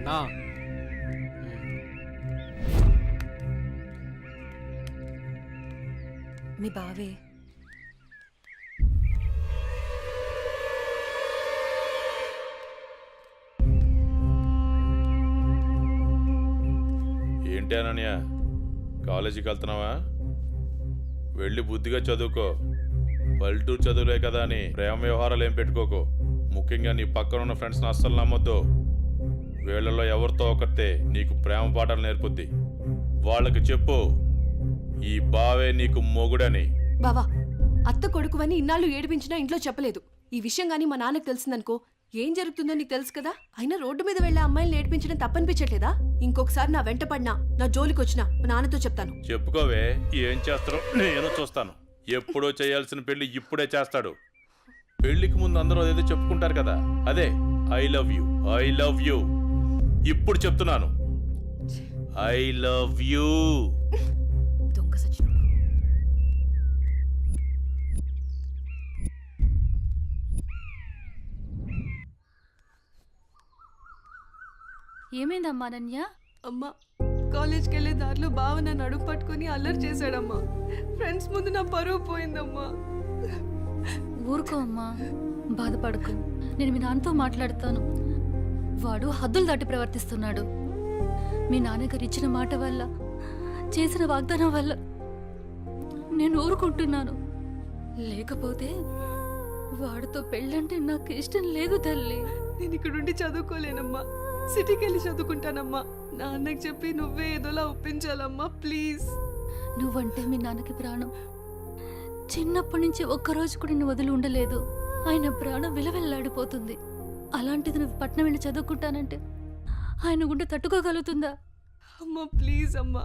అన్నా మీ బావే ఏంటి అనన్య కాలేజీకి వెళ్తున్నావా? వెళ్ళి బుద్ధిగా చదువుకో. పల్లెటూరు చదువులే కదా అని ప్రేమ వ్యవహారాలు ఏం పెట్టుకోకు. ముఖ్యంగా నీ పక్కన ఉన్న ఫ్రెండ్స్ని అస్సలు నమ్మొద్దు. వీళ్ళలో ఎవరితో ఒకరితే నీకు ప్రేమ పాఠాలు నేర్పుద్ది. వాళ్ళకి చెప్పు ఈ బావే నీకు మొగుడని. బావా, అత్త కొడుకువని ఇన్నాళ్ళు ఏడిపించినా ఇంట్లో చెప్పలేదు. ఈ విషయం గానీ మా నాన్నకు తెలిసిందనుకో ఏం జరుగుతుందో నీకు తెలుసు కదా. అయినా రోడ్డు మీద వెళ్లే అమ్మాయిని ఏడిపించడం తప్పనిపించట్లేదా? ఇంకొకసారి నా వెంట పడినా, నా జోలికి వచ్చినా మా నాన్నతో చెప్తాను. చెప్పుకోవే, ఏం చేస్తారో నేను చూస్తాను. ఎప్పుడో చేయాల్సిన పెళ్లి ఇప్పుడే చేస్తాడు. పెళ్లికి ముందు అందరూ అదేదో చెప్పుకుంటారు కదా, అదే I love you, I love you. ఇప్పుడు చెప్తున్నాను, ఐ లవ్ యూ. దొంగ సచిన ఏమైందమ్మా అనన్య? అమ్మా, కాలేజ్కి వెళ్లే దారిలో బావ నన్ను అడుగు పట్టుకుని అల్లరి చేశాడమ్మా. ఫ్రెండ్స్ ముందు నా పరువు పోయిందమ్మా. ఊరుకో అమ్మా, బాధపడకు. నేను మీ నాన్నతో మాట్లాడతాను. వాడు హద్దులు దాటి ప్రవర్తిస్తున్నాడు. మీ నాన్నగారు ఇచ్చిన మాట వల్ల, చేసిన వాగ్దానం వల్ల నేను ఊరుకుంటున్నాను. లేకపోతే వాడితో పెళ్ళంటే నాకు ఇష్టం లేదు తల్లి. నేను ఇక్కడుండి చదువుకోలేనమ్మా, సిటీకి వెళ్ళి చదువుకుంటానమ్మా. నాన్నకి చెప్పి నువ్వే ఏదోలా ఒప్పించాలమ్మా, ప్లీజ్. నువ్వంటే మీ నాన్నకి ప్రాణం. చిన్నప్పటి నుంచి ఒక్కరోజు కూడా నువ్వు వదిలి ఉండలేదు. ఆయన ప్రాణం విలవెల్లాడిపోతుంది. అలాంటిది నువ్వు పట్నం వెళ్ళి చదువుకుంటానంటే ఆయన గుండె తట్టుకోగలుగుతుందా? అమ్మా ప్లీజ్ అమ్మా,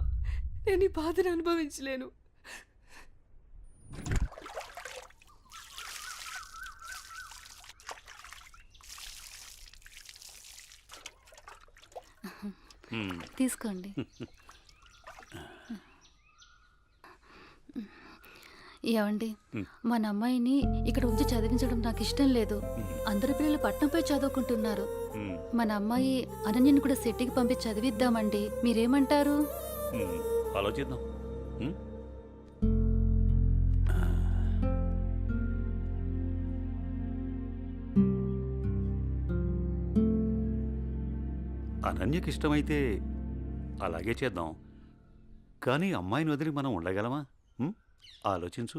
నేను ఈ బాధను అనుభవించలేను. తీసుకోండి. ఏమండి, మన అమ్మాయిని ఇక్కడ ఉంచి చదివించడం నాకు ఇష్టం లేదు. అందరి పిల్లలు పట్నంపై చదువుకుంటున్నారు. మన అమ్మాయి అనన్యని కూడా సిటీకి పంపించి చదివిద్దామండి. మీరేమంటారు? ఆలోచిద్దాం. అనన్యకి ఇష్టమైతే అలాగే చేద్దాం. కానీ అమ్మాయిని వదిలి మనం ఉండగలమా? ఆలోచించు.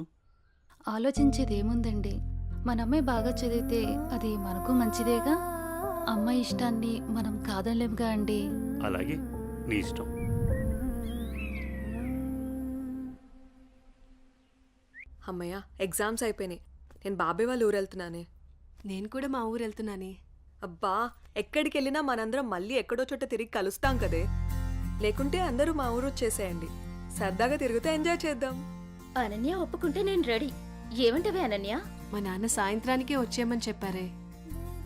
ఆలోచించేది ఏముందండి, మన అమ్మాయి బాగా చదివితే అది మనకు మంచిదేగా. అమ్మాయి ఇష్టాన్ని మనం కాదనలేముగా అండి. అలాగే, నీ ఇష్టం. అమ్మయ్య, ఎగ్జామ్స్ అయిపోయినాయి. నేను బాబాయ్ వాళ్ళ ఊరు వెళ్తున్నానే. నేను కూడా మా ఊరు వెళ్తున్నానే. అబ్బా, ఎక్కడికి వెళ్ళినా మనందరం మళ్ళీ ఎక్కడో చోట తిరిగి కలుస్తాం కదే. లేకుంటే అందరూ మా ఊరు వచ్చేసేయండి. సరదాగా తిరుగుతూ ఎంజాయ్ చేద్దాం. అనన్య ఒప్పుకుంటే నేను రెడీ. ఏమంటవే అనన్య? మా నాన్న సాయంత్రానికే వచ్చేయమని చెప్పారే.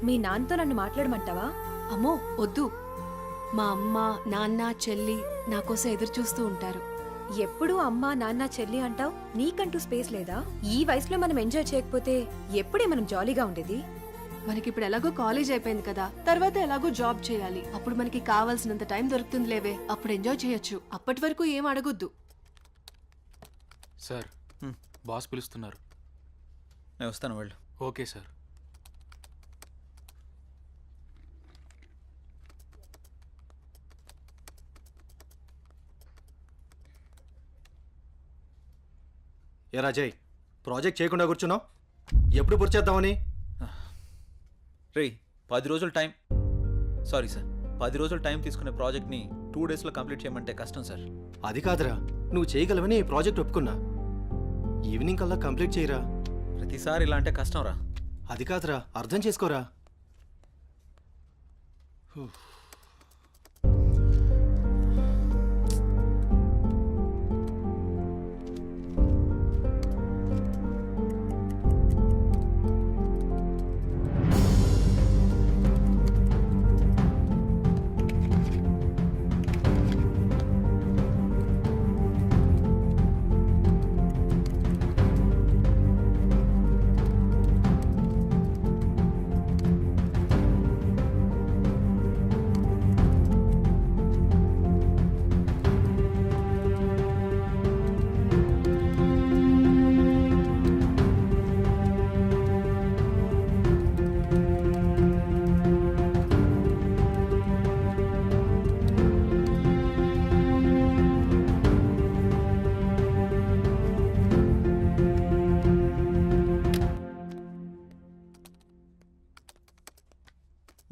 మీ నాన్నతో నన్ను మాట్లాడమంటావా? అమ్మో వద్దు, మా అమ్మ నాన్న చెల్లి నా కోసం ఎదురు చూస్తూ ఉంటారు. ఎప్పుడూ అమ్మ నాన్న చెల్లి అంటావు. నీకంటూ స్పేస్ లేదా? ఈ వయసులో మనం ఎంజాయ్ చేయకపోతే ఎప్పుడే మనం జాలీగా ఉండేది? మనకిప్పుడు ఎలాగో కాలేజ్ అయిపోయింది కదా, తర్వాత ఎలాగో జాబ్ చేయాలి. అప్పుడు మనకి కావాల్సినంత టైం దొరుకుతుంది లేవే, అప్పుడు ఎంజాయ్ చేయొచ్చు. అప్పటి వరకు ఏం అడగొద్దు. సార్, బాస్ పిలుస్తున్నారు. నేను వస్తాను, వెళ్ళు. Okay sir. ఏ రాజయ్, ప్రాజెక్ట్ చేయకుండా కూర్చున్నావు? ఎప్పుడు పూర్తి చేద్దామని? రే, 10 రోజులు టైం. సారీ సార్, 10 రోజులు టైం తీసుకునే ప్రాజెక్ట్ని 2 డేస్లో కంప్లీట్ చేయమంటే కష్టం సార్. అది కాదురా, నువ్వు చేయగలవని ఈ ప్రాజెక్ట్ ఒప్పుకున్నా. ఈవినింగ్ కల్లా కంప్లీట్ చేయరా. ప్రతిసారి ఇలా అంటే కష్టం రా. అది కాదురా, అర్థం చేసుకోరా.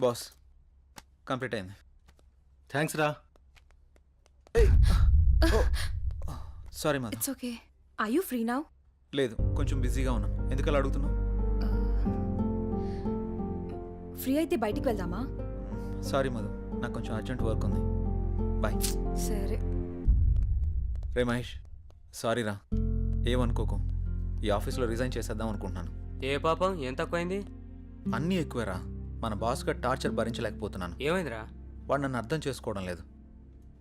బాస్ కంప్లీట్ అయింది. థ్యాంక్స్ రా. Sorry Madhu. It's okay. I you free now? లేదు, కొంచెం బిజీగా ఉన్నాను. ఎందుకలా అడుగుతున్నావు? ఫ్రీ అయితే బయటికి వెళ్దామా? సారీ మధు, నాకు కొంచెం అర్జెంట్ వర్క్ ఉంది. బాయ్. సరే. రే మహేష్, సారీ రా, ఏమనుకోకు. ఈ ఆఫీస్లో రిజైన్ చేసేద్దాం అనుకుంటున్నాను. ఏ పాపం ఏం తక్కువైంది? అన్నీ ఎక్కువేరా. మన బాస్గా టార్చర్ భరించలేకపోతున్నాను. ఏమైందిరా? వాడు నన్ను అర్థం చేసుకోవడం లేదు.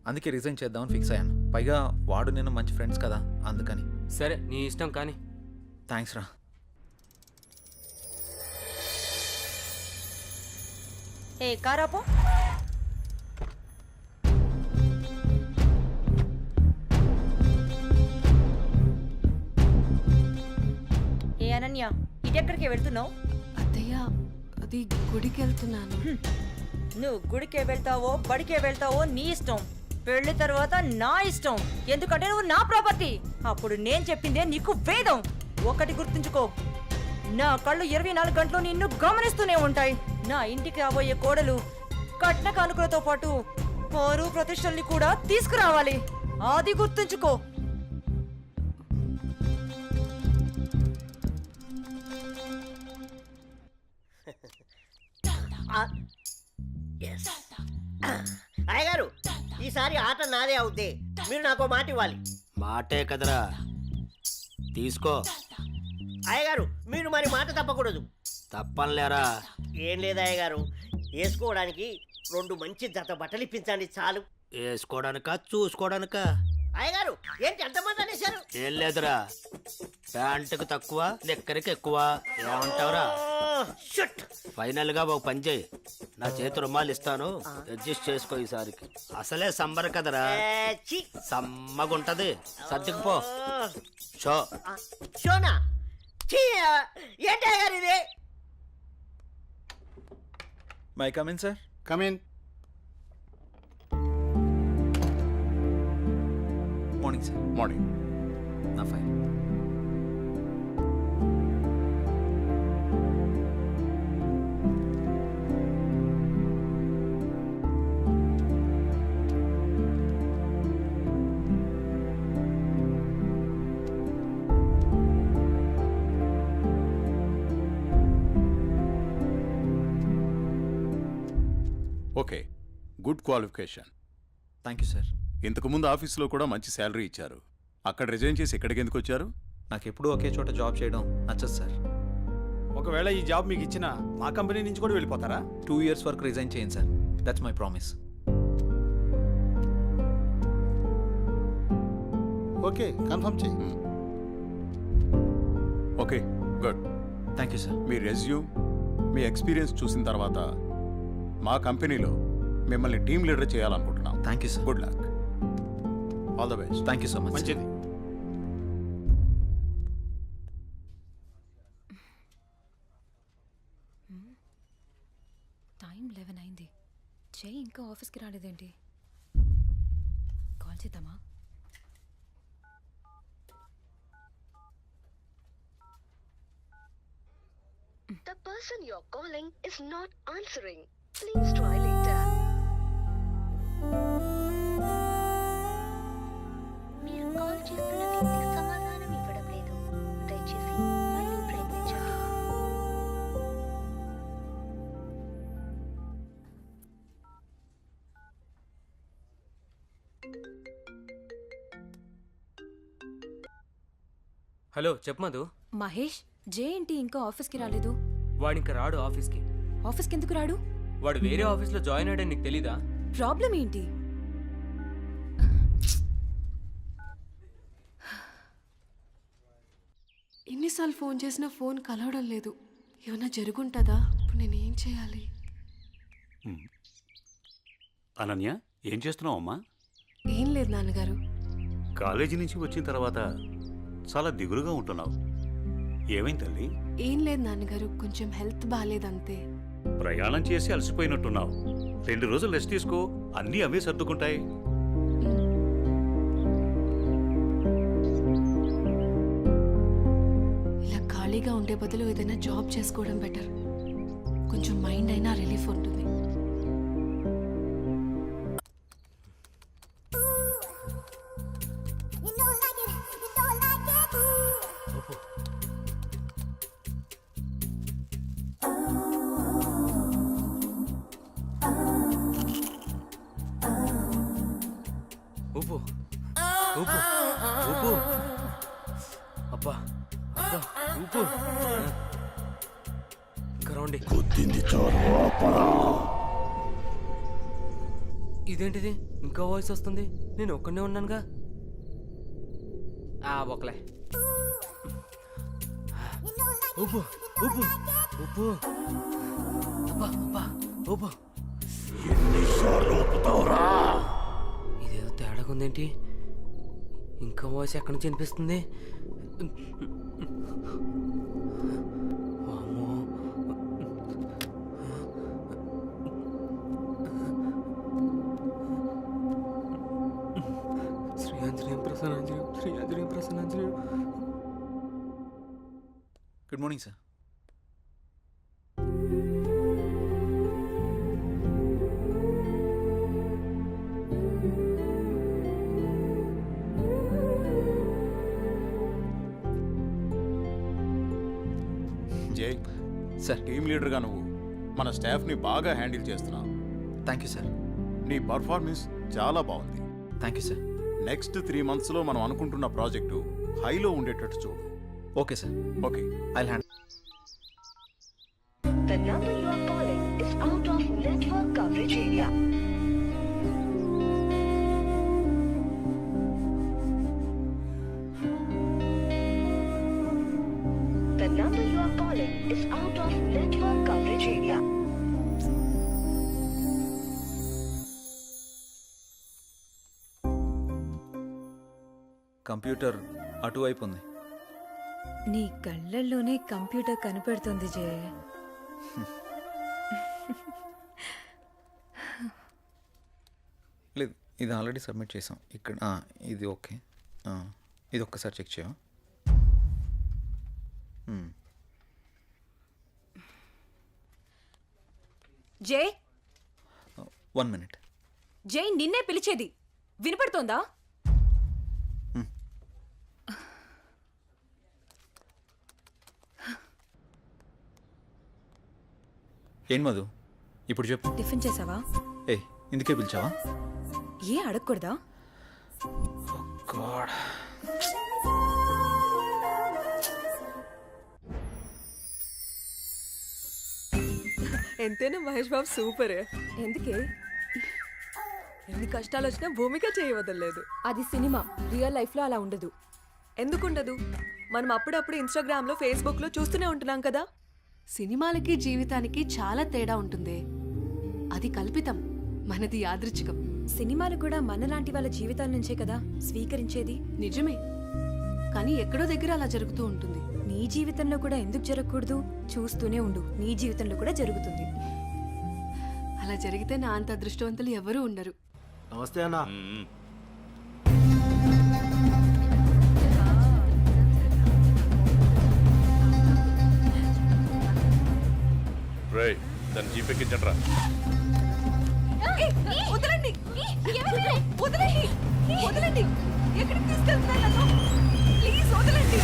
అందుకే రిజైన్ చేద్దామని ఫిక్స్ అయ్యాను. పైగా వాడు నేను మంచి ఫ్రెండ్స్ కదా, అందుకని. సరే నీ ఇష్టం కానీ. థ్యాంక్స్ రా. ఏ కారాపో. ఏ అనన్య, ఇటెక్కడికి వెళ్తున్నావు? అత్తయ్య, అది గుడికి వెళ్తున్నాను. నువ్వు గుడికే వెళ్తావో బడికే వెళ్తావో నీ ఇష్టం. పెళ్లి తర్వాత నా ఇష్టం. ఎందుకంటే నువ్వు నా ప్రాపర్టీ. అప్పుడు నేను చెప్పిందే నీకు వేదం. ఒకటి గుర్తుంచుకో, నా కళ్ళు 24 గంటలు నిన్ను గమనిస్తూనే ఉంటాయి. నా ఇంటికి రాబోయే కోడలు కట్న కానుకలతో పాటు పరువు ప్రతిష్టల్ని కూడా తీసుకురావాలి. అది గుర్తుంచుకో. అయ్యగారు, ఈసారి ఆట నాదే అవుద్ది. మీరు నాకు మాట ఇవ్వాలి. మాటే కదరా, తీసుకో. అయ్యగారు, మీరు మరి మాట తప్పకూడదు. తప్పనిలేరా. ఏం లేదు అయ్యగారు, వేసుకోవడానికి 2 మంచి జత బట్టలు ఇప్పించండి చాలు. వేసుకోవడానికా చూసుకోవడానికా? అయ్యగారు, ఏంటి ఎంతమంది అనేశారు? ఏం లేదురా, ప్యాంటుకు తక్కువ నిక్కరికి ఎక్కువ. ఏమంటావురా? షుట్. ఫైనల్ గా ఒక పని చేయి, నా చేతి రుమాలు ఇస్తాను, అడ్జస్ట్ చేసుకో ఈసారికి. అసలే సంబర కదరా, ఛీ. సమ్మగుంటది. సర్దుకుపో. షో. షోనా? ఛీ, ఏంటి అయ్యగారు ఇది? May come in sir. Come in. Morning sir. Morning. నా file. Okay, good qualification. Thank you sir. ఇంతకుముందు ఆఫీస్లో కూడా మంచి శాలరీ ఇచ్చారు. అక్కడ రిజైన్ చేసి ఇక్కడికి ఎందుకు వచ్చారు? నాకు ఎప్పుడూ ఒకే చోట జాబ్ చేయడం నచ్చదు సార్. ఒకవేళ ఈ జాబ్ మీకు ఇచ్చినా మా కంపెనీ నుంచి కూడా వెళ్ళిపోతారా? 2 years వరకు రిజైన్ చేయండి sir. That's my promise. Okay, confirm చేయి. Okay, good. Thank you sir. మీ రెజ్యూమ్, మీ ఎక్స్పీరియన్స్ చూసిన తర్వాత మా కంపెనీలో మిమ్మల్ని టీమ్ లీడర్ చేయాలనుకుంటున్నాం. Thank you sir. Good luck. All the best. Thank you so much. మంచిది. టైం 11 అయింది. జై ఇంకా ఆఫీస్కి రాలేదేంటి? కాల్ చేద్దామా? The person you're calling is not answering. Please try later. మీరు కాల్ చేస్తున్న వ్యక్తి సమాధానం ఇవ్వడం లేదు. దయచేసి మళ్ళీ ప్రయత్నించండి. హలో చెప్పు మధు. మహేష్, జే ఏంటి ఇంకా ఆఫీస్కి రాలేదు? వాడు ఇంకా రాడు ఆఫీస్కి. ఆఫీస్కి ఎందుకు రాడు? వాడు వేరే ఆఫీస్లో జాయిన్ అయ్యాడని నీకు తెలీదా? ప్రాబ్లం ఏంటి? ఎన్నిసార్లు ఫోన్ చేసినా ఫోన్ కలవడం లేదు. ఏమన్నా జరుగుంటుందా? ఇప్పుడు నేనేం చేయాలి? అనన్య, ఏం చేస్తున్నావు అమ్మా? ఏం లేదు నాన్నగారు. కాలేజీ నుంచి వచ్చిన తర్వాత చాలా దిగులుగా ఉంటున్నావు. ఏమైంది తల్లి? ఏం లేదు నాన్నగారు, కొంచెం హెల్త్ బాగాలేదంతే. ప్రయాణం చేసి అలసిపోయినట్టున్నావు. 2 రోజులు రెస్ట్ తీసుకో, అన్నీ అవే సర్దుకుంటాయి. ఇలా ఖాళీగా ఉండే బదులు ఏదైనా జాబ్ చేసుకోవడం బెటర్. కొంచెం మైండ్ అయినా రిలీఫ్ ఉంటుంది. ఊపు ఊపు ఊపు అబ్బా అబ్బా ఊపు ఇంకా రౌండి. ఇదేంటిది ఇంకా వాయిస్ వస్తుంది? నేను ఒక్కనే ఉన్నానుగా. ఒకలే ఊపు ఊపు ఊపు అబ్బా అబ్బా ఊపు. ఇదేదో తేడాగా ఉందేంటి? ఇంకా వాయిస్ ఎక్కడి నుంచి వినిపిస్తుంది? వామ్మో. శ్రీ ఆంజనేయం ప్రసన్నాంజనేయం, శ్రీ ఆంజనేయం ప్రసన్నాంజనేయం. Good morning sir. జై సార్. టీమ్ లీడర్గా నువ్వు మన స్టాఫ్ని బాగా హ్యాండిల్ చేస్తున్నావు. Thank you sir. నీ పర్ఫార్మెన్స్ చాలా బాగుంది. Thank you sir. నెక్స్ట్ 3 monthsలో మనం అనుకుంటున్న ప్రాజెక్టు హైలో ఉండేటట్టు చూడు. Okay sir. Okay. I hand. The number you are calling is out of network coverage area. The number you are calling is out of network coverage area. Computer అటువైపు ఉంది. నీ కళ్ళల్లోనే computer కనపడుతుంది జయ. లేదు, ఇది ఆల్రెడీ సబ్మిట్ చేసాం. ఇక్కడ ఇది okay. ఇది ఒక్కసారి చెక్ చేయవా? జై 1 minute. జై నిన్నే పిలిచేది వినపడుతోందా? ఏం మధు ఇప్పుడు చెప్పు. టిఫిన్ చేసావా? ఇందుకే పిలిచావా? ఏ అడగకూడదా? గాడ్. ఎంతైనా మహేష్ బాబు సూపరే. ఎందుకే? ఎన్ని కష్టాలు వచ్చినా భూమిక చేయవదలేదు. అది సినిమా, రియల్ లైఫ్ లో అలా ఉండదు. ఎందుకుండదు? మనం అప్పుడప్పుడు ఇన్స్టాగ్రామ్లో ఫేస్బుక్లో చూస్తూనే ఉంటున్నాం కదా. సినిమాలకి జీవితానికి చాలా తేడా ఉంటుంది. అది కల్పితం, మనది యాదృచ్ఛికం. సినిమాలు కూడా మనలాంటి వాళ్ళ జీవితాల నుంచే కదా స్వీకరించేది. నిజమే, కానీ ఎక్కడో దగ్గర అలా జరుగుతూ ఉంటుంది. నీ జీవితంలో కూడా ఎందుకు జరగకూడదు? చూస్తూనే ఉండు, నీ జీవితంలో కూడా జరుగుతుంది. అలా జరిగితే నా అంత అదృష్టవంతులు ఎవరూ ఉండరు. నమస్తే అన్న. రేయ్, దాన్ని జీపెక్కించట్రా. వదలండి, వదలండి, వదలండి. ఎక్కడికి తీసుకెళ్తున్నారు నన్ను? ప్లీజ్ వదలండి.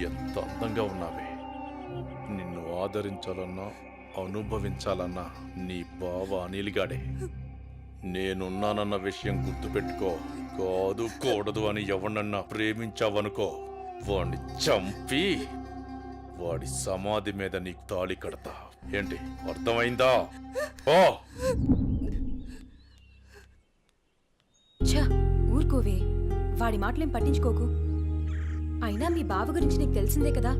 ఎంత అందంగా ఉన్నావే. నిన్ను ఆదరించాలన్నా అనుభవించాలన్నా నీ బావ అనిల్గాడే. నేనున్నానన్న విషయం గుర్తుపెట్టుకో. కాదు కూడదు అని ఎవరినన్నా ప్రేమించావనుకో, వాడిని చంపి వాడి సమాధి మీద నీకు తాళి కడతా. ఏంటి, అర్థమైందా? ఓ ఛ, ఊరుకోవే, వాడి మాటలేం పట్టించుకోకు. అయినా మీ బావ గురించి నీకు తెలిసిందే కదా.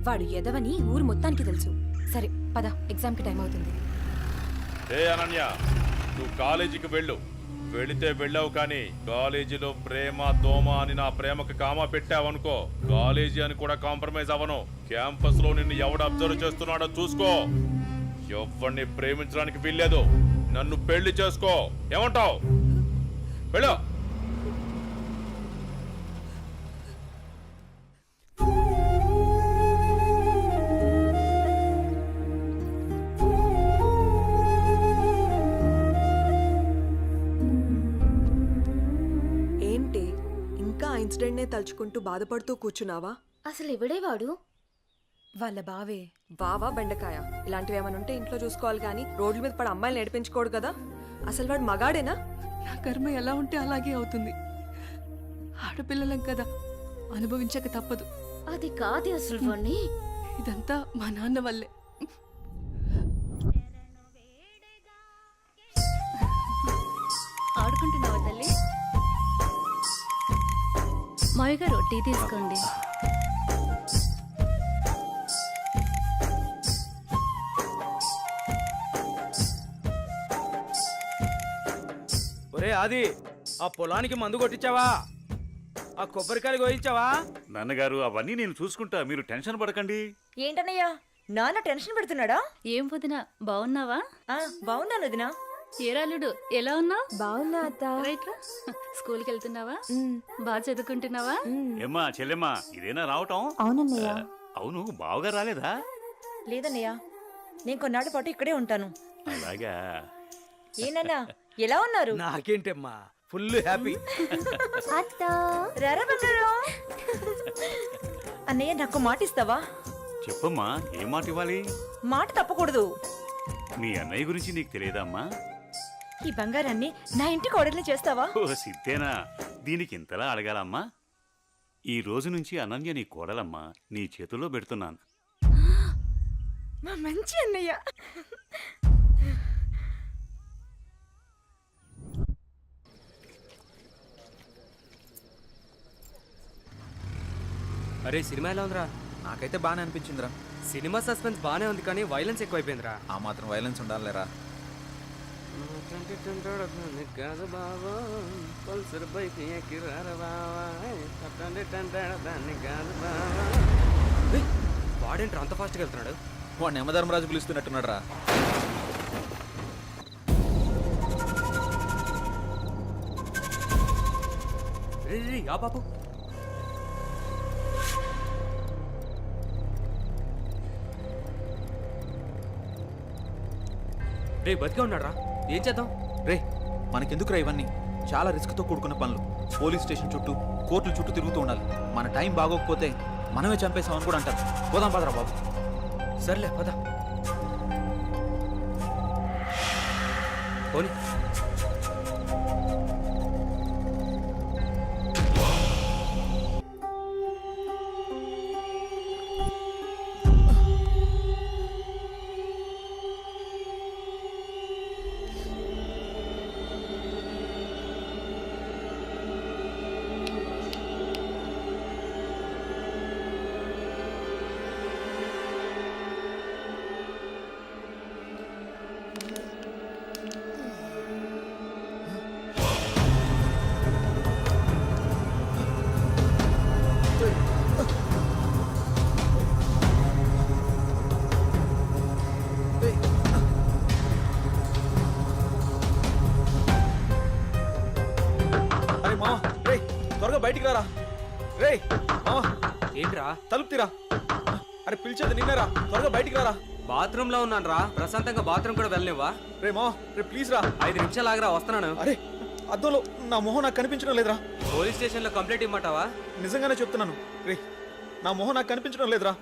వాడు ఎదవని ఊరు మొత్తానికి తెలుసు. సరే పద, ఎగ్జామ్కి టైం అవుతుంది. ఏ అనన్య, నువ్వు కాలేజీకి వెళ్ళు. వెళితే వెళ్ళావు కానీ కాలేజీలో ప్రేమ దోమ అని నా ప్రేమకు కామా పెట్టావనుకో, కాలేజీ అని కూడా కాంప్రమైజ్ అవ్వను. క్యాంపస్ లో నిన్ను ఎవడు అబ్జర్వ్ చేస్తున్నాడో చూసుకో. ఎవరిని ప్రేమించడానికి వీల్లేదు. నన్ను పెళ్లి చేసుకో. ఏమంటావు? వెళ్ళు. ఏంటి ఇంకా ఆ ఇన్సిడెంట్నే తలుచుకుంటూ బాధపడుతూ కూర్చున్నావా? అసలు ఎవడే వాడు? వాళ్ళ బావే. బావా బెండకాయ ఇలాంటివి ఏమైనా ఉంటే ఇంట్లో చూసుకోవాలి కానీ రోడ్ల మీద పడి అమ్మాయిలు నేర్పించుకోడు కదా. అసలు వాడు మగాడేనా? నా కర్మ ఎలా ఉంటే అలాగే అవుతుంది. ఆడపిల్లలం కదా, అనుభవించక తప్పదు. అది కాదు అసలు వాణ్ణి. ఇదంతా మా నాన్న వల్లే. ఆడుకుంటున్నావా తల్లి? మావి గారు టీ తీసుకోండి. ఒరే ఆది, ఆ పొలానికి మందు కొట్టించావా? ఆ కొబ్బరికాయలు కోయించావా? నాన్నగారు అవన్నీ నేను చూసుకుంటా, మీరు టెన్షన్ పడకండి. ఏంటన్నయ్యా నాన్న టెన్షన్ పెడుతున్నాడా? ఏం వదినా, బాగున్నావా? బాగున్నాను వదినా. ఏరాలుడు ఎలా ఉన్నావు? బావున్నా అత్త. రైట్ రా. స్కూల్కి వెళ్తున్నావా? బాగా చదువుకుంటున్నావా? ఏమ్మా చెల్లెమ్మా, ఇదేనా రావటం? అవునన్నయ్య. అవును, బావగా రాలేదా? లేదన్నయ్యా, నేను కొన్నాళ్ళ పాటు ఇక్కడే ఉంటాను. అలాగా. ఏనన్నా ఎలా ఉన్నారు? నాకేంటమ్మా, ఫుల్ హ్యాపీ. రారా బంగారం. అన్నయ్య నాకు మాట ఇస్తావా? చెప్పమ్మా, ఏం మాట ఇవ్వాలి? మాట తప్పకూడదు. మీ అన్నయ్య గురించి నీకు తెలియదమ్మా? ఈ బంగారాన్ని నా ఇంటి కోడల్ని చేస్తావా? ఓ సిద్ధేనా, దీనికి ఇంతలా అడగాలమ్మా? ఈ రోజు నుంచి అనన్య నీ కోడలమ్మా, నీ చేతుల్లో పెడుతున్నాను. మా మంచి అన్నయ్య. అరే సినిమా ఎలా ఉందిరా? నాకైతే బాగానే అనిపించిందిరా. సినిమా సస్పెన్స్ బానే ఉంది కానీ వైలెన్స్ ఎక్కువైపోయిందిరా. ఆ మాత్రం వైలెన్స్ ఉండాలిరా. వాడేంట్రా అంత ఫాస్ట్గా వెళ్తున్నాడు? వాడు యమధర్మరాజు పిలుస్తున్నట్టున్నాడు రా. ఆ బాబు రే బతికే ఉన్నాడు రా. ఏం చేద్దాం? రే మనకెందుకురా ఇవన్నీ? చాలా రిస్క్తో కూడుకున్న పనులు. పోలీస్ స్టేషన్ చుట్టూ, కోర్టుల చుట్టూ తిరుగుతూ ఉండాలి. మన టైం బాగోకపోతే మనమే చంపేసామని కూడా అంటారు. పోదాం పదరా బాబు. సర్లే పద. పోనీ. త్వరగా బయటికి రారా. రే మావా, ఏంట్రా? తలుపు తీరా. అరే పిలిచేది నిన్నేరా, త్వరగా బయటికి రారా. బాత్రూమ్ లో ఉన్నాను రా. ప్రశాంతంగా బాత్రూమ్ కూడా వెళ్ళలేవా? రే మావా, రే ప్లీజ్ రా. 5 నిమిషాలు ఆగరా, వస్తున్నాను. అరే అద్దంలో నా మొహం నాకు కనిపించడం లేదురా. పోలీస్ స్టేషన్ లో కంప్లైంట్ ఇమ్మంటావా? నిజంగానే చెప్తున్నాను. రే నా మొహం నాకు కనిపించడం లేదురా.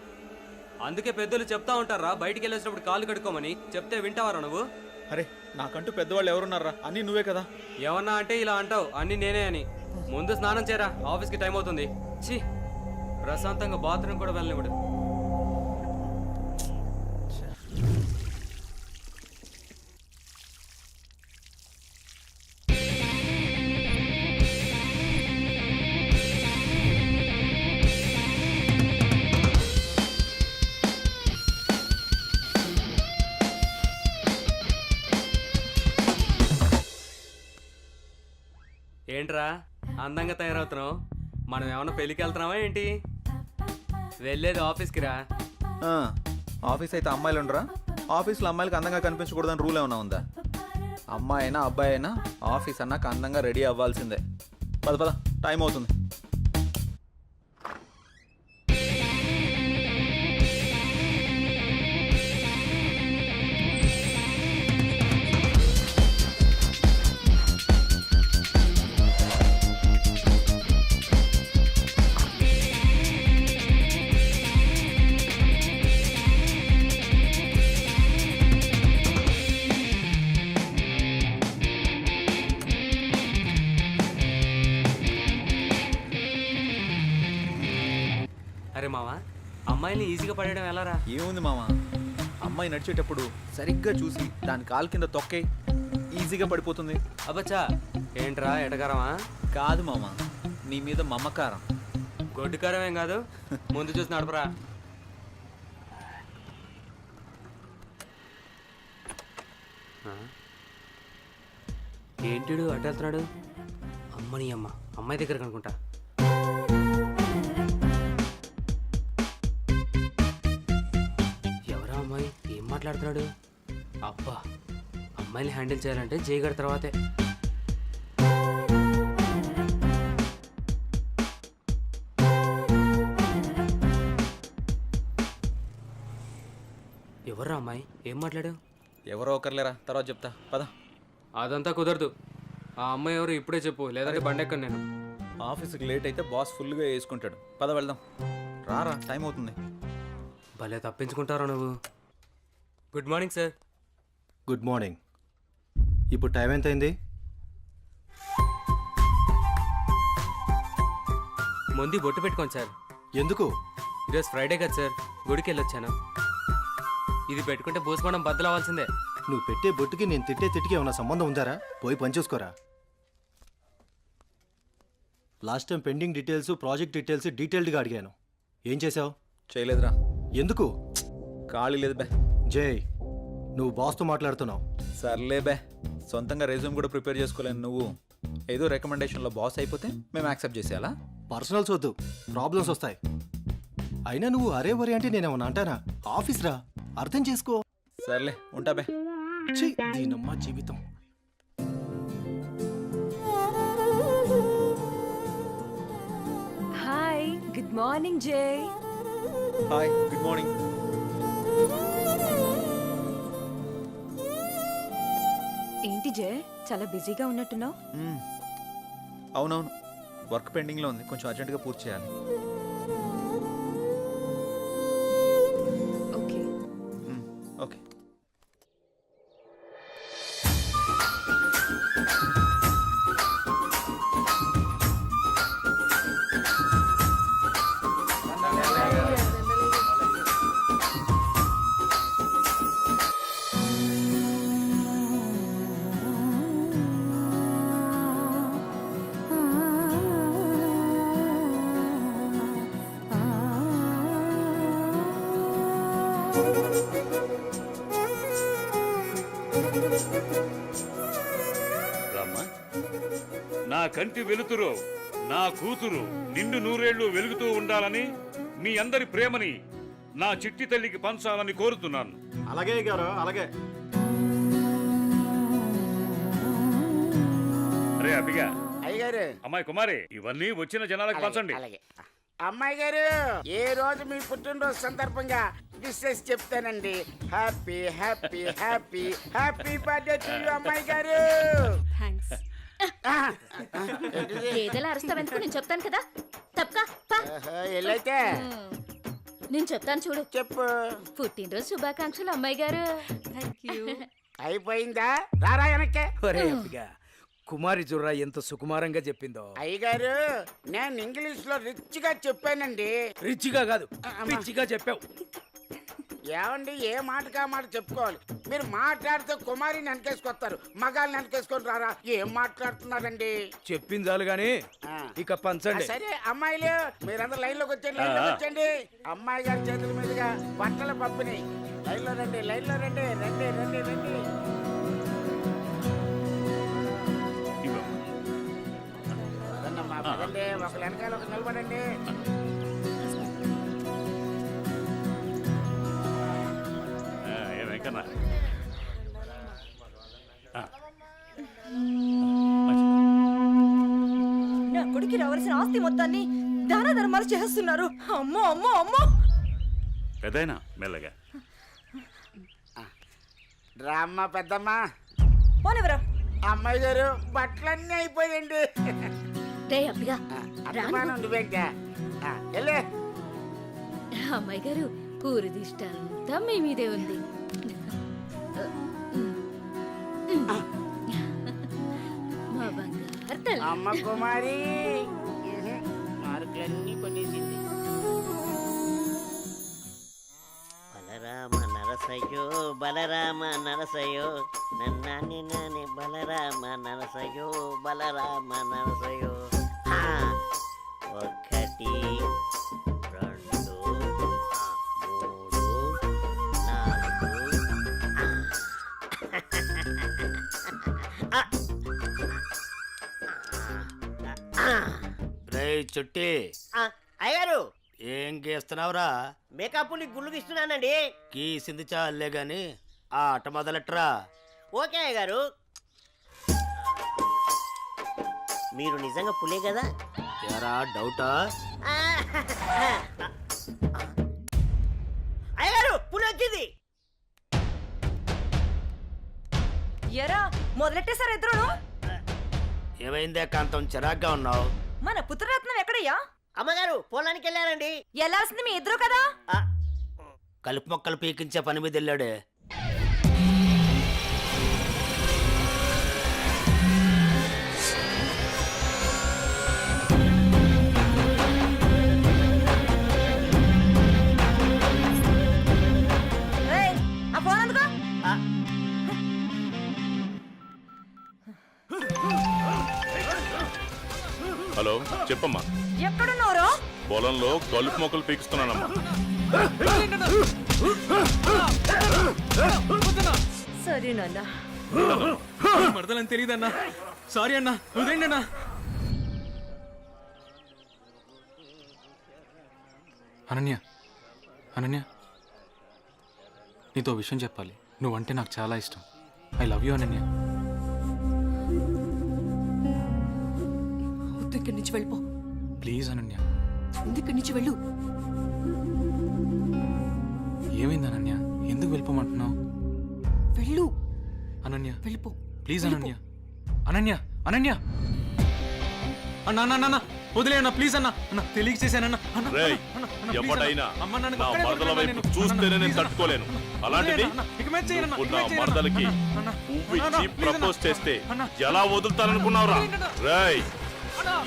అందుకే పెద్దలు చెప్తా ఉంటారా బయటికి వెళ్ళేసినప్పుడు కాళ్ళు కడుక్కోమని. చెప్తే వింటావారా నువ్వు? అరే నాకంటూ పెద్దవాళ్ళు ఎవరున్నారా? అన్నీ నువ్వే కదా. ఏమన్నా అంటే ఇలా అంటావు, అన్ని నేనే అని. ముందు స్నానం చేయరా, ఆఫీస్కి టైం అవుతుంది. ఛీ, ప్రశాంతంగా బాత్రూమ్ కూడా వెళ్ళనివ్వడు. ఏంట్రా అందంగా తయారవుతున్నావు? మనం ఏమన్నా పెళ్ళికి వెళ్తున్నావా ఏంటి? వెళ్ళేది ఆఫీస్కి రా. ఆఫీస్ అయితే అమ్మాయిలు ఉండరా? ఆఫీస్లో అమ్మాయిలకి అందంగా కనిపించకూడదని రూల్ ఏమైనా ఉందా? అమ్మాయి అయినా అబ్బాయి అయినా ఆఫీస్ అన్నాక అందంగా రెడీ అవ్వాల్సిందే. పద పద, టైం అవుతుంది. అరే మావా, అమ్మాయిని ఈజీగా పడేయడం ఎలా రా? ఏముంది మామ, అమ్మాయి నడిచేటప్పుడు సరిగ్గా చూసి దాని కాలు కింద తొక్కే, ఈజీగా పడిపోతుంది. అబ్బచ్చా, ఏంట్రా ఎటకారమా? కాదు మామ, నీ మీద మమకారం. గొడ్డుకారం ఏం కాదు, ముందు చూసి నడపరా. ఏంటిడు అటు వెళ్తున్నాడు? అమ్మని అమ్మ, అమ్మాయి దగ్గర అనుకుంటా. ఎవరా అమ్మాయి? ఏం మాట్లాడుతున్నాడు? అబ్బా, అమ్మాయిని హ్యాండిల్ చేయాలంటే జయగడ తర్వాతే. ఎవర్రా అమ్మాయి? ఏం మాట్లాడావు? ఎవరో ఒకరులేరా, తర్వాత చెప్తా, పద. అదంతా కుదరదు. ఆ అమ్మాయి ఎవరు ఇప్పుడే చెప్పు, లేదంటే బండెక్కను నేను. ఆఫీస్కి లేట్ అయితే బాస్ ఫుల్గా వేసుకుంటాడు. పద వెళ్దాం. రారా, టైం అవుతుంది. భలే తప్పించుకుంటారా నువ్వు. Good morning sir. Good morning. ఇప్పుడు టైం ఎంత అయింది? ముందు బొట్టు పెట్టుకోండి సార్. ఎందుకు? ఈరోజు ఫ్రైడే కదా సార్, గుడికి వెళ్ళొచ్చాను. ఇది పెట్టుకుంటే భూస్మానం బద్దలవ్వాల్సిందే. నువ్వు పెట్టే బొట్టుకి నేను తిట్టే తిట్టికి ఏమైనా సంబంధం ఉందారా? పోయి పని చూసుకోరా. Last time pending details, project details డీటెయిల్డ్గా అడిగాను. ఏం చేసావు? చేయలేదురా. ఎందుకు? ఖాళీ లేదు బే. జై, నువ్వు బాస్తో మాట్లాడుతున్నావు. సర్లే బే, సొంతంగా రెజ్యూమ్ కూడా ప్రిపేర్ చేసుకోలేను. నువ్వు ఏదో రికమెండేషన్లో బాస్ అయిపోతే మేము యాక్సెప్ట్ చేసేయాలా? పర్సనల్స్ వద్దు, ప్రాబ్లమ్స్ వస్తాయి. అయినా నువ్వు అరే వరే అంటే నేనేమన్నా అంటానా? ఆఫీస్ రా, అర్థం చేసుకో. సర్లే, ఉంటా బే. ఛీ, దీనమ్మ జీవితం. హాయ్, గుడ్ మార్నింగ్ జై. Hi, good morning. ఏంటి జై, చాలా బిజీగా ఉన్నట్టున్నావు? అవునవును, వర్క్ పెండింగ్లో ఉంది, కొంచెం అర్జెంటుగా పూర్తి చేయాలి. Okay okay. రామ్మా, నా కంటి వెలుతురు, నా కూతురు నిండు నూరేళ్లు వెలుగుతూ ఉండాలని, మీ అందరి ప్రేమని నా చిట్టి తల్లికి పంచాలని కోరుతున్నాను. అలాగే గారు, అలాగే. అరే అబ్బిగా, అయ్యగారు, అమ్మాయి కుమారి, ఇవన్నీ వచ్చిన జనాలకు పంచండి. అలాగే. అమ్మాయి గారు, ఏ రోజు మీ పుట్టినరోజు సందర్భంగా విషెస్ చెప్తానండి. Happy happy happy happy birthday to you అమ్మాయి గారు. థ్యాంక్స్. ఏదైనా అరుస్తావెందుకు? నేను చెప్తాను కదా. తప్పకా ఎల్లైతే నేను చెప్తాను చూడు. చెప్పు. పుట్టినరోజు శుభాకాంక్షలు అమ్మాయి గారు. Thank you. అయిపోయిందా? రారా వెనక్కే. కుమారి జుర్రా ఎంత సుకుమారంగా చెప్పిందో. అయ్యగారు, నేను ఇంగ్లీష్ లో రిచ్ గా చెప్పానండి. రిచ్గా కాదు, పిచ్చిగా చెప్పావు. ఏమండి, ఏ మాటకా మాట చెప్పుకోవాలి. మీరు మాట్లాడితే కుమారిని వెనకేసుకొస్తారు, మగాళ్ళని వెనకేసుకొని రారా. ఏం మాట్లాడుతున్నారండి? చెప్పింది చాలు గాని ఇక పంచండి. సరే అమ్మాయిలు, మీరందరూ లైన్ లోకి వచ్చండి, లైన్ లోకి వచ్చండి. అమ్మాయి గారి చేతుల మీదుగా బట్టల పంపిణీ. లైన్ లో రండి, లైన్ లో రండి, రండి రండి రండి. ఇవ్వమ్మా. అదండి ఒక వెనకాల ఒక నిలబడండి. ఏ వెంకన్న నా కొడుకు రావాల్సిన ఆస్తి మొత్తాన్ని దాన ధర్మాలు చేస్తున్నారు. అమ్మో అమ్మో అమ్మో. పెద్దయినా మెల్లగా రామ్మ పెద్దమ్మ. పోనివరా. అమ్మాయి గారు బట్టలన్నీ అయిపోయండి. రే అబ్బిగా నువ్వేంటా వెళ్ళే. అమ్మాయి గారు కూర దిష్టంతా మీ మీదే ఉంది. మా బంగారు తల్లి. అమ్మ కుమారి మార్కులన్నీ కొట్టేసింది. బలరామ నరసయ్యో బలరామ నరసయ్యో నన్నాని నాని బలరామ నరసయ్యో బలరామ నరసయ్యో. ఒకటి రెండు మూడు నాలుగు. రే చుట్టి అయ్యారు ఏం గీస్తున్నావురా? మేకప్ ని గుళ్ళు గీస్తున్నానండి. గీసింది చాలే గాని ఆ ఆట మొదలెట్రా. ఓకే అయ్యగారు. మీరు నిజంగా పులే కదా? ఎరా డౌటా? అయ్యగారు పులి వచ్చింది. ఎరా మొదలెట్టేశారు ఇద్దరును. ఏమైందే కాంతం చిరాగ్గా ఉన్నావు? మన పుత్రరత్నం ఎక్కడయ్యా? అమ్మగారు పొలానికి వెళ్ళారండి. వెళ్ళాల్సింది మీ ఇద్దరు కదా. కలుపు మొక్కలు పీకించే పని మీద వెళ్ళాడే. ఏయ్, ఆ ఫోన్ అందుకో. హలో చెప్పమ్మా. ఎక్కడున్నారో? పొలంలో కలుపు మొక్కలు పీకిస్తున్నానమ్మా. సరే నాన్న. మరదలని తెలియదన్నా. సారీ అన్నా, వదిలేండి అన్నా. అనన్య అనన్య నీతో విషయం చెప్పాలి. నువ్వంటే నాకు చాలా ఇష్టం. I love you Ananya. వద్దు, ఇక్కడి నుంచి వెళ్ళిపో. ప్లీజ్ అనన్య. ముందు ఇక్కడి నుంచి వెళ్ళు. ఏమైంది అనన్య? ఎందుకు వెళ్ళిపోమంటున్నావు? వెళ్ళు అనన్య వెళ్ళిపో. ప్లీజ్ అనన్య. అనన్య అనన్య అన్న అన్న అన్న వదిలే అన్న ప్లీజ్ అన్న. అన్న తెలియక చేశానన్న. రేయ్, ఎవడైనా నా మరదల వైపు చూస్తేనే నేను తట్టుకోలేను. అలాంటిది నువ్వు నా మరదలకి పువ్వు ఇచ్చి ప్రపోజ్ చేస్తే ఎలా వదులుతాననుకున్నావురా? రేయ్,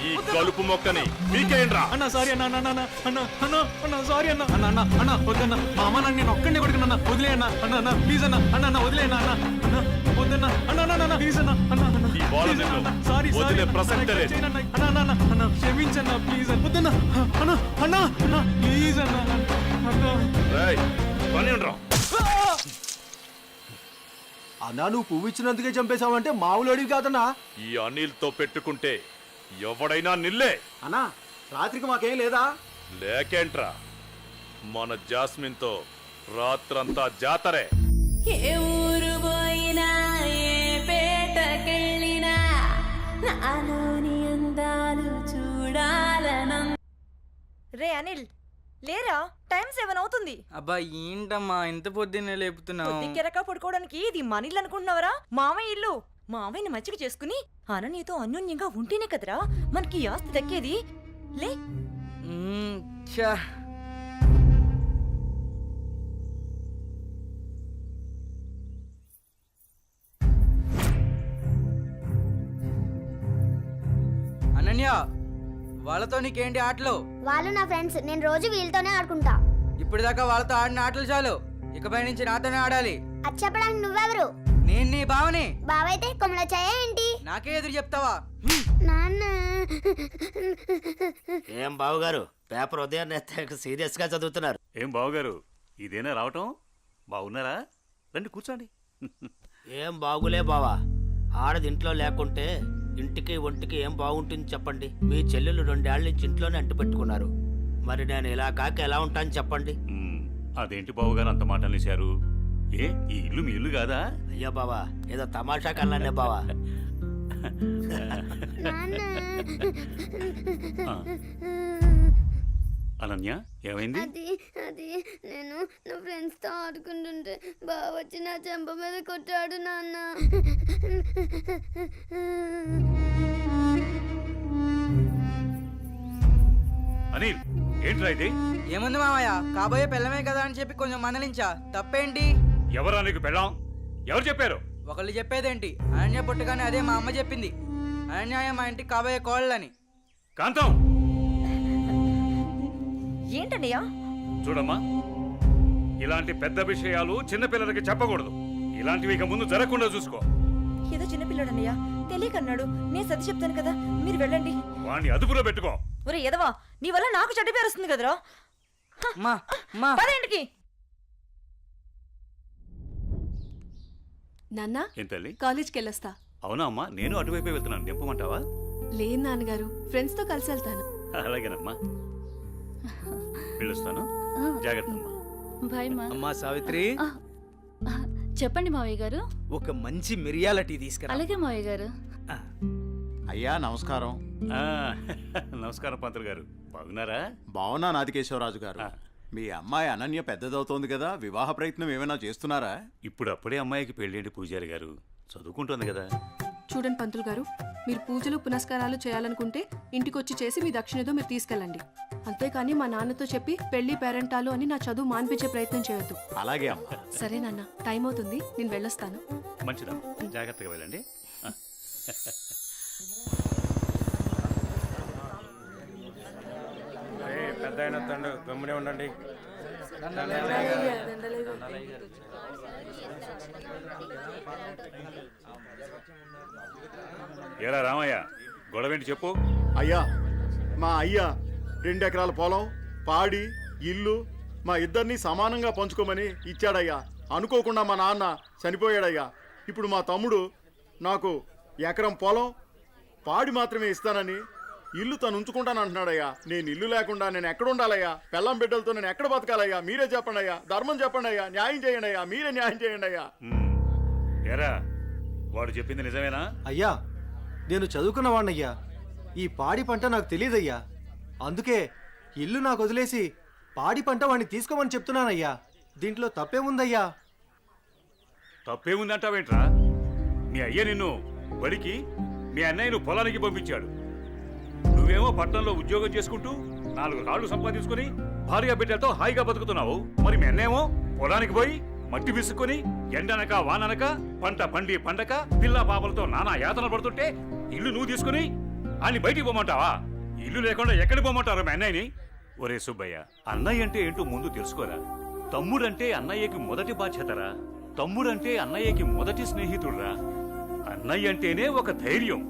ఈ కలుపు మొక్కని మీకేంట్రా? అన్న సారీ అన్న అన్న అన్న అన్న అన్న అన్న సారీ అన్న అన్న అన్న అన్న వద్దన్న. మా అమ్మ నన్ను నేను ఒక్కడే కొడుకున్నా. వదిలే అన్న అన్న అన్న ప్లీజ్ అన్న అన్న అన్న వదిలే అన్న అన్న అన్న వద్దన్న అన్న అన్న అన్న ప్లీజ్ అన్న అన్న అన్న ఈ బాలజీలో సారీ వదిలే ప్రసక్తే లేదు. అన్న అన్న అన్న అన్న క్షమించన్న ప్లీజ్ అన్న. వద్దన్న అన్న అన్న అన్న ప్లీజ్ అన్న అన్న. రేయ్, పని ఉండరా? అన్నా నువ్వు పువ్వు ఇచ్చినందుకే చంపేశావంటే మామూలు అడివి కాదన్నా. ఈ అనిల్తో పెట్టుకుంటే ఎవడైనా నిల్లే. అన్నా రాత్రికి మాకేం లేదా? లేకేంట్రా, మన జాస్మిన్తో రాత్రంతా జాతరే. ఏ ఊరు పోయినా ఏ పేటకెళ్ళినా నాలోని అందాలు చూడాలనం. రే అనిల్, లేరా? టైం 7 అవుతుంది. అబ్బా ఏంటమ్మా ఇంత పొద్దున్నే లేపుతున్నావు? పొద్దుకెరక పడుకోవడానికి ఇది మన ఇల్లు అనుకుంటున్నావరా? మామయ్య ఇల్లు. మామయ్యని మచ్చిక చేసుకుని అననీతో అన్యోన్యంగా ఉంటేనే కదరా మనకి ఈ ఆస్తి దక్కేది. లే. అనన్య, వాళ్ళతో నీకేంటి ఆటలు? వాళ్ళు నా ఫ్రెండ్స్, నేను రోజు వీళ్ళతోనే ఆడుకుంటా. ఇప్పటిదాకా వాళ్ళతో ఆడిన ఆటలు చాలు, ఇకపై నుంచి నాతోనే ఆడాలి. అది చెప్పడానికి నువ్వెవరు? నేను నీ బావని. బావైతే కొమ్మల చాయ ఏంటి? నాకే ఎదురు చెప్తావా? నాన్న. ఏం బావగారు పేపర్ ఉదయాన్నే సీరియస్ గా చదువుతున్నారు? ఏం బావగారు, ఇదేనా రావటం? బాగున్నారా? రండి కూర్చోండి. ఏం బాగులే బావా. ఆడది ఇంట్లో లేకుంటే ఇంటికి ఒంటికి ఏం బాగుంటుంది చెప్పండి? మీ చెల్లెలు 2 ఏళ్ల నుంచి ఇంట్లోనే అంటు పెట్టుకున్నారు. మరి నేను ఇలా కాక ఎలా ఉంటాను చెప్పండి? అదేంటి బావగారు అంత మాట అనేశారు? ఏ ఈ ఇల్లు మీ ఇల్లు కాదా? అయ్యా బావా, ఏదో తమాషా కల్లానే బావా. అనన్య ఏమైంది? అది నేను నా ఫ్రెండ్స్ తో ఆడుకుంటుంటే బావ వచ్చి నా చెంప మీద కొట్టాడు నాన్న. అనిల్ ఏంట్రా ఇది? ఏముంది మామయ్య, కాబోయే పెళ్ళమే కదా అని చెప్పి కొంచెం మనలించా. తప్పేంటి? ఎవరా నీకు పెళ్ళాం? ఎవరు చెప్పారు? ఒకళ్ళు చెప్పేదేంటి, అనన్య పుట్టగానే అదే మా అమ్మ చెప్పింది. అనన్య మా ఇంటికి కాబోయే కోళ్ళని. కాంతం ఏంటన్నయ్యా? చూడమ్మా, ఇలాంటి పెద్ద విషయాలు చిన్నపిల్లలకి చెప్పకూడదు. ఇలాంటివి ఇక ముందు జరగకుండా చూసుకో. ఏదో చిన్నపిల్లడన్నయ్యా, తెలియకన్నాడు. నేను సర్ది చెప్తాను కదా, మీరు వెళ్ళండి. వాణ్ణి అదుపులో పెట్టుకో. ఒరే ఎదవా, నీ వల్ల నాకు చెడ్డ పేరు వస్తుంది కదరా. పదేంటికి నాన్న, ఏం తల్లి? కాలేజ్కి వెళ్ళొస్తా. అవునా అమ్మా, నేను అటువైపే వెళ్తున్నాను. దింపమంటావా? లేదు నాన్నగారు, ఫ్రెండ్స్ తో కలిసి వెళ్తాను. అలాగేనమ్మా, వెళ్ళొస్తాను. జాగ్రత్త అమ్మా. బాయ్ మా. అమ్మా సావిత్రి, చెప్పండి మావయ్య గారు. ఒక మంచి మిరియాల టీ తీసుకురా. అలాగే మావయ్య గారు. అయ్యా నమస్కారం. నమస్కారం పంతులు గారు, బాగున్నారా? బాగున్నా నాదికేశ్వరరాజు గారు. మీ అమ్మాయి అనన్య పెద్దదవుతోంది కదా, వివాహ ప్రయత్నం ఏమైనా చేస్తున్నారా? ఇప్పుడు అప్పుడే అమ్మాయికి పెళ్ళేంటి పూజారి గారు, చదువుకుంటుంది కదా. చూడండి పంతులు గారు, మీరు పూజలు పునస్కారాలు చేయాలనుకుంటే ఇంటికొచ్చి చేసి మీ దక్షిణతో మీరు తీసుకెళ్ళండి. అంతేకాని మా నాన్నతో చెప్పి పెళ్లి పేరెంటాలు అని నా చదువు మాన్పించే ప్రయత్నం చేయొద్దు. అలాగే అమ్మా. సరే నాన్న, టైం అవుతుంది, నేను వెళ్ళొస్తాను. మంచిదమ్మా, జాగ్రత్తగా వెళ్ళండి. పెద్ద అయిన తండ్రి గమ్మునే ఉండండి. ఏరా రామయ్య, గొడవేంటి చెప్పు. అయ్యా, మా అయ్యా 2 ఎకరాల పొలం, పాడి, ఇల్లు మా ఇద్దరిని సమానంగా పంచుకోమని ఇచ్చాడయ్యా. అనుకోకుండా మా నాన్న చనిపోయాడయ్యా. ఇప్పుడు మా తమ్ముడు నాకు ఎకరం పొలం, పాడి మాత్రమే ఇస్తానని ఇల్లు తను ఉంచుకుంటానంటున్నాడయ్యా. నేను ఇల్లు లేకుండా నేను ఎక్కడ ఉండాలయ్యా? పెళ్ళం బిడ్డలతో నేను ఎక్కడ బతకాలయ్యా? మీరే చెప్పండి అయ్యా, ధర్మం చెప్పండి అయ్యా, న్యాయం చేయండి అయ్యా, మీరే న్యాయం చేయండి అయ్యా. ఏరా, వాడు చెప్పింది నిజమేనా? అయ్యా, నేను చదువుకున్న వాణ్ణయ్యా. ఈ పాడి పంట నాకు తెలియదయ్యా. అందుకే ఇల్లు నాకు వదిలేసి పాడి పంట వాడిని తీసుకోమని చెప్తున్నానయ్యా. దీంట్లో తప్పేముందయ్యా? తప్పేముందంటావేంట్రా? మీ అయ్య నిన్ను బడికి, మీ అన్నయ్యను పొలానికి పంపించాడు. నువ్వేమో పట్టణంలో ఉద్యోగం చేసుకుంటూ 4 రాళ్లు సంపాదించుకుని భార్య బిడ్డలతో హాయిగా బతుకుతున్నావు. మరి మీ అన్నేమో పొలానికి పోయి మట్టి విసుక్కుని ఎండనక వాననక పంట పండి పండక పిల్ల పాపలతో నానా యాతన పడుతుంటే ఇల్లు నువ్వు తీసుకుని అని బయటికి పోమంటావా? ఇల్లు లేకుండా ఎక్కడికి పోమంటారు మీ అన్నయ్యని? ఒరే సుబ్బయ్య, అన్నయ్య అంటే ఏంటో ముందు తెలుసుకోరా. తమ్ముడంటే అన్నయ్యకి మొదటి బాధ్యతరా. తమ్ముడంటే అన్నయ్యకి మొదటి స్నేహితుడురా. అన్నయ్య అంటేనే ఒక ధైర్యం.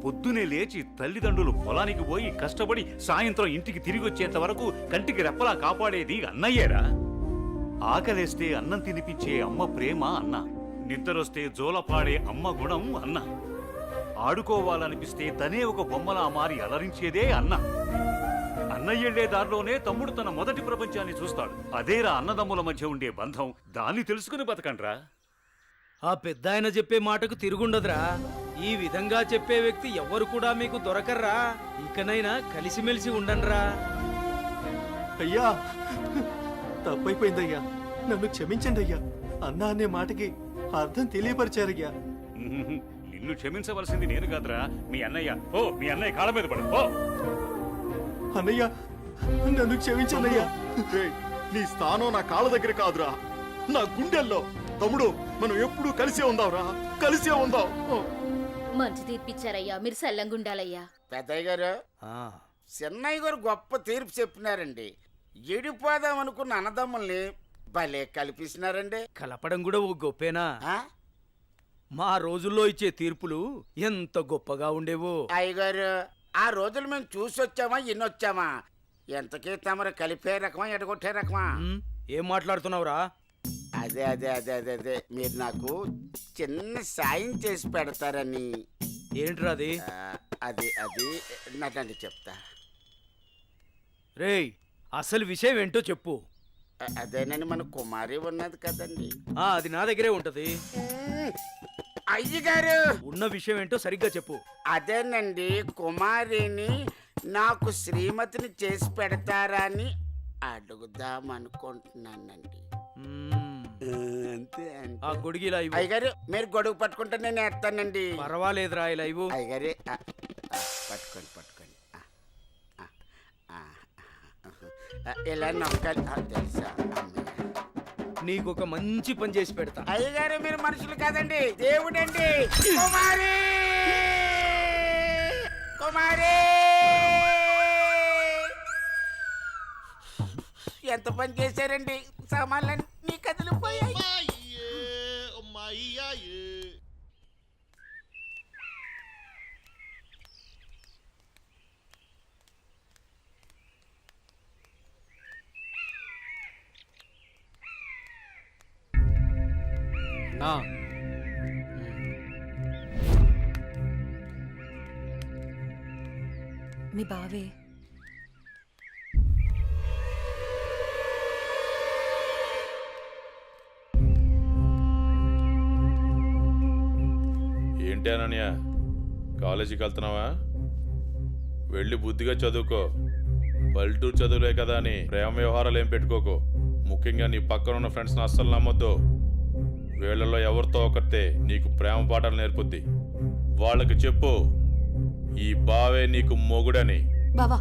పొద్దునే లేచి తల్లిదండ్రులు పొలానికి పోయి కష్టపడి సాయంత్రం ఇంటికి తిరిగి వచ్చేంత వరకు కంటికి రెప్పలా కాపాడేది అన్నయ్యేరా. ఆకలేస్తే అన్నం తినిపించే అమ్మ ప్రేమ అన్న. నిద్రొస్తే జోలపాడే అమ్మ గుణం అన్న. ఆడుకోవాలనిపిస్తే తనే ఒక బొమ్మలా మారి అలరించేదే అన్న. అన్నయ్యెళ్లే దారిలోనే తమ్ముడు తన మొదటి ప్రపంచాన్ని చూస్తాడు. అదేరా అన్నదమ్ముల మధ్య ఉండే బంధం. దాన్ని తెలుసుకుని బతకండ్రా. ఆ పెద్ద ఆయన చెప్పే మాటకు తిరుగుండదురా. ఈ విధంగా చెప్పే వ్యక్తి ఎవ్వరు కూడా మీకు దొరకర్రా. ఇకనైనా కలిసిమెలిసి ఉండండిరా. అయ్యా, తప్పైపోయిందయ్యా, నన్ను క్షమించండి అయ్యా. అన్నా అనే మాటకి అర్థం తెలియపరిచారయ్యా. నిన్ను క్షమించవలసింది నేను కాదురా, మీ అన్నయ్య. ఓ, మీ అన్నయ్య కాళ్ళ మీద పడు. ఓ అన్నయ్య, నన్ను క్షమించన్నయ్యా. నీ స్థానం నా కాళ్ళ దగ్గర కాదురా, నా గుండెల్లో. తమ్ముడు, మనం ఎప్పుడూ కలిసే ఉందాంరా, కలిసే ఉందాం. మంచి తీర్పిచ్చారయ్యా, మీరు సల్లంగుండాలయ్యా. పెద్దయ్య గారు, చిన్నయ్య గారు గొప్ప తీర్పు చెప్పినారండి. ఎడిపోదాం అనుకున్న అన్నదమ్ముల్ని భలే కల్పిస్తున్నారండి. కలపడం కూడా ఓ గొప్పేనా? మా రోజుల్లో ఇచ్చే తీర్పులు ఎంత గొప్పగా ఉండేవో. అయ్యగారు, ఆ రోజులు మేము చూసొచ్చామా ఎన్నొచ్చామా? ఎంతకీ తమరు కలిపే రకమా ఎడగొట్టే రకమా? ఏం మాట్లాడుతున్నావురా? అదే అదే అదే అదే అదే మీరు నాకు చిన్న సాయం చేసి పెడతారని. ఏంట్రా అది? అది అది నాకండి చెప్తా. రేయ్, అసలు విషయం ఏంటో చెప్పు. అదేనండి మన కుమారి ఉన్నది కదండి. అది నా దగ్గరే ఉంటది. అయ్యగారు ఉన్న విషయం ఏంటో సరిగ్గా చెప్పు. అదేనండి కుమారిని నాకు శ్రీమతిని చేసి పెడతారా అని అడుగుదాం అనుకుంటున్నానండి. అంతే అంతే. ఆ గొడుగు ఇలా ఇవ్వు. అయ్యగారు మీరు గొడుగు పట్టుకుంటే నేను వేస్తానండి. పర్వాలేదురా, ఇలా ఇవ్వు. అయ్యగారే పట్టుకోండి పట్టుకోండి. ఇలా నొక్కాలి. తెలుసా నీకు ఒక మంచి పని చేసి పెడతా. అయ్యగారు మీరు మనుషులు కాదండి, దేవుడండి. కుమారి కుమారి ఎంత పని చేశారండి, సామాన్లన్నీ కదిలిపోయాయి. నా మీ బావే. ఏంటి అనన్య, కాలేజీకి వెళ్తున్నావా? వెళ్ళి బుద్ధిగా చదువుకో. పల్లెటూరు చదువులే కదా అని ప్రేమ వ్యవహారాలు ఏం పెట్టుకోకు. ముఖ్యంగా నీ పక్కన ఉన్న ఫ్రెండ్స్ని అస్సలు నమ్మొద్దు. వీళ్ళలో ఎవరితో ఒకరితే నీకు ప్రేమ పాఠాలు నేర్పుద్ది. వాళ్ళకి చెప్పు ఈ బావే నీకు మొగుడని. బావా,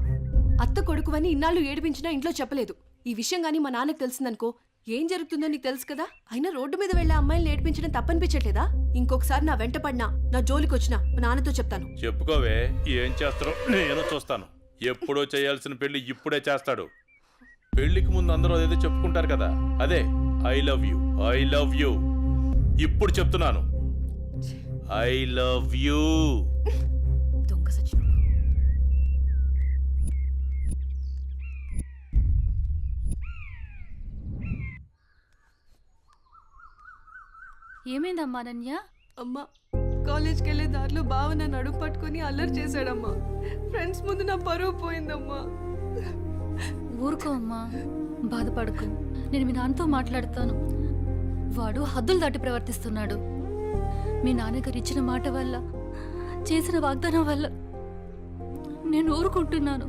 అత్త కొడుకువని ఇన్నాళ్ళు ఏడిపించినా ఇంట్లో చెప్పలేదు. ఈ విషయం గానీ మా నాన్నకు తెలిసిందనుకో ఏం జరుగుతుందో నీకు తెలుసు కదా. అయినా రోడ్డు మీద వెళ్లే అమ్మాయిని ఏడిపించడం తప్పనిపించట్లేదా? ఇంకొకసారి నా వెంట పడినా, నా జోలికి వచ్చినా మా నాన్నతో చెప్తాను. చెప్పుకోవే, ఏం చేస్తారో నేను చూస్తాను. ఎప్పుడో చేయాల్సిన పెళ్లి ఇప్పుడే చేస్తాడు. పెళ్లికి ముందు అందరూ అదేదో చెప్పుకుంటారు కదా, అదే I love you, I love you. ఇప్పుడు చెప్తున్నాను, ఐ లవ్ యూ. దొంగ సచిన. ఏమైందమ్మా అనన్య? అమ్మా, కాలేజ్కి వెళ్ళే దారిలో బావ నన్ను అడుగు పట్టుకుని అల్లరి చేశాడమ్మా. ఫ్రెండ్స్ ముందు నా పరువు పోయిందమ్మా. ఊరుకో అమ్మా, బాధపడకు. నేను మీ నాన్నతో మాట్లాడతాను. వాడు హద్దులు దాటి ప్రవర్తిస్తున్నాడు. మీ నాన్నగారు ఇచ్చిన మాట వల్ల, చేసిన వాగ్దానం వల్ల నేను ఊరుకుంటున్నాను.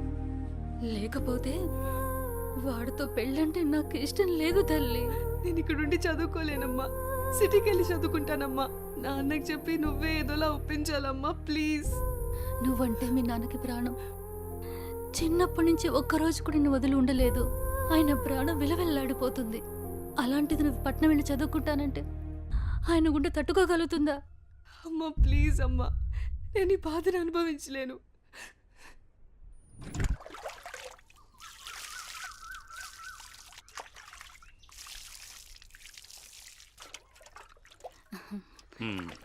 లేకపోతే వాడితో పెళ్ళంటే నాకు ఇష్టం లేదు తల్లి. నేను ఇక్కడుండి చదువుకోలేనమ్మా, సిటీకి వెళ్ళి చదువుకుంటానమ్మా. నాన్నకి చెప్పి నువ్వే ఏదోలా ఒప్పించాలమ్మా, ప్లీజ్. నువ్వంటే మీ నాన్నకి ప్రాణం. చిన్నప్పటి నుంచి ఒక్కరోజు కూడా నేను వదిలి ఉండలేదు. ఆయన ప్రాణం విలవెల్లాడిపోతుంది. అలాంటిది నువ్వు పట్నం వెళ్ళి చదువుకుంటానంటే ఆయన గుండె తట్టుకోగలుగుతుందా? అమ్మా ప్లీజ్ అమ్మా, నేను ఈ బాధను అనుభవించలేను.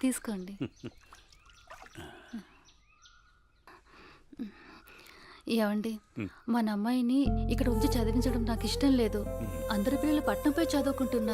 తీసుకోండి. ఏమండి, మన అమ్మాయిని ఇక్కడ ఉంచి చదివించడం నాకు ఇష్టం లేదు. అందరి పిల్లలు పట్నంపై చదువుకుంటున్నారు.